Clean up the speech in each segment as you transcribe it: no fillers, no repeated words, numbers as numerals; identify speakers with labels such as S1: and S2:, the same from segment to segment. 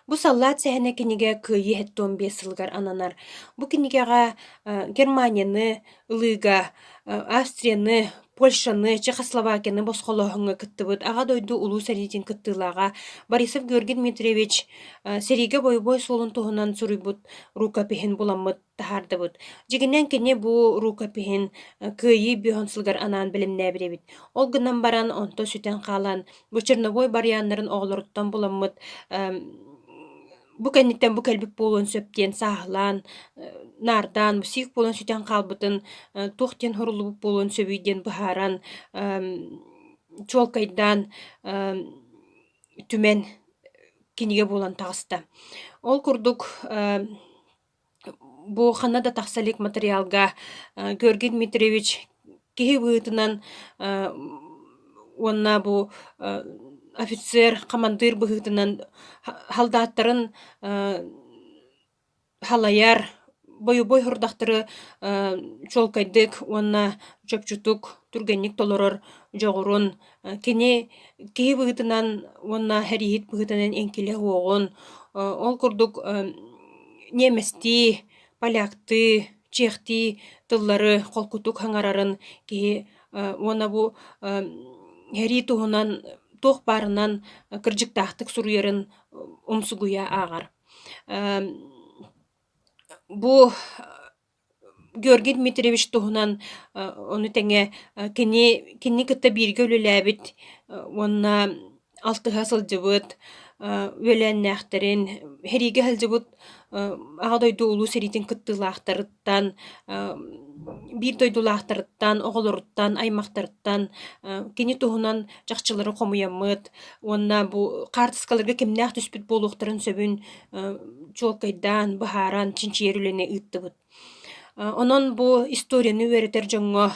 S1: Бу саллаат сэһэнэ кинигэ кыйы хэттуон биэс сылгар ананар. Бу кинигэҕэ Германияны, ылыыга Австрияны, Польшаны, Чехословакияны босхолоһуҥҥа кыттыбыт, аҕа дойду улуу сэритин кыттыылааҕа Борисов Георгий Дмитриевич сэригэ бойбой суолун туһунан суруйбут рукопиһин буламмыт таһаардыбыт. Дьигинэн кини бу рукопиһин кыйы бүөһөн сылгар анаан билимнээбит. Ол гынан баран онто сүтэн хаалан бу Черновой барыааннарын оҕолоруттан буламмыт. Бу кэнниттэн бу кэлбик буолуон сөптиэн сааһылаан, наардаан, сиик буолуон сүтэн хаалбытын туох диэн хорулубут буолуон сөбүйден быһааран, чуолкайдаан түмэн киниге буолан таҕыста. Ол курдук бу ханна да тахсалык материалга Георгий Дмитриевич киһи быһытынан уонна бу офицер, командир быһытынан халдааттарын халаяр, бойубой хурдахтары чуолкайдык, уонна чөпчүтук, түргэнник толорор жоҕурун, киһи быһытынан уонна хэриһит быһытынан эҥкилэ уоҕун, ол курдук немести, полякты, чехти тыллары холкутук хаҥарарын киһи уонна бу хэри туһунан туох баарынан кырдьыктаахтык суруйарын умсугуйа ааҕар. Бу Георгий Дмитриевич туһунан ону тэҥэ кини кытта бииргэ үлэлээбит, уонна алтыһа сылдьыбыт, үөлээннээхтэрин, хэриигэ сылдьыбыт аҕа дойду улуу сэритин кыттыылаахтарыттан, биир дойдулаахтарыттан, оҕолоруттан, аймахтарыттан кини туһунан чахчылары хомуйаммыт, уонна бу хаартыскаларга кимнээх түспүт буолуохтарын сөбүн чуолкайдаан, быһааран чинчиер үлэни ыыттыбыт. Онон бу историяны үөрэтэр дьоҥҥо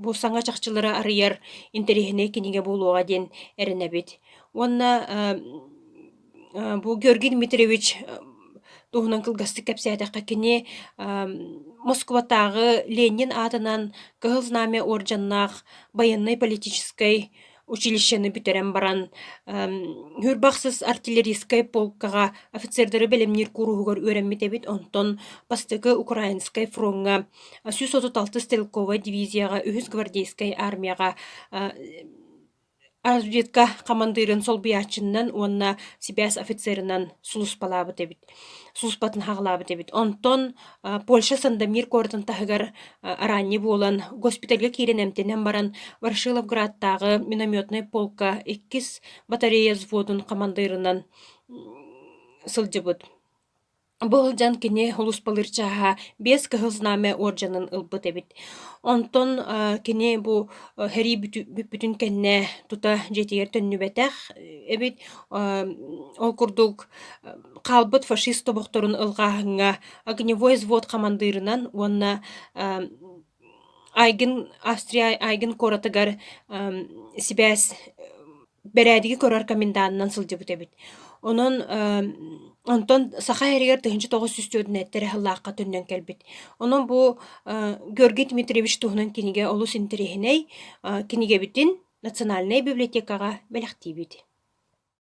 S1: бу саҥа чахчылары арыйар интериһини киниге буолуоҕа диэн эрэнэбит. Уонна бу Георгий Дмитриевич туһунан кылгастык кэпсээтэххэ кини Москватааҕы Ленин аатынан Кыһыл Знамя орденнаах военной политической училищені бүтэрэн баран, Хүрбахсыс артиллерийскай полкаға офицердары белемнир куруһугар үөрэммитэбит, онтон бастыгы Украинскай фронга, 136 стрелковой дивизияға, үһүс гвардейскай армияға разведка командырын солбуяччыннан уонна сибэс офицерынан сулуспалаабыт эбит, сулуспатын хаҕылаабыт эбит. Онтон Польша Сандомир куортан таһыгар араанньи буолан госпитальга киирэн эмтенэн баран Ворошиловградтагы минометный полка 2 батарея взводун командырынан сылдьыбыт. Бу ылдьан кини улуспалырчааһа 5 Кыһыл Знамя орденын ылбыт эбит. Онтон кини бу хэри бүппүтүн кэннэ тута жетигер төннүбэтэх эбит. Ол курдук хаалбыт фашист тобохторун ылгааһыҥҥа огневой взвод командырынан уонна Австрия айгын коратыгар сибэс бэрээдиги көрөр коменданынан сылдьыбыт эбит. Онтон саха эригер тыһынчы тоҕус сүстүөдүн эттере хыллаакка төннөн кэлбит. Онон бу Георгий Дмитриевич туһунан киниге олус интериһинэй киниге битин Национальная библиотекага бэлэхтиибит.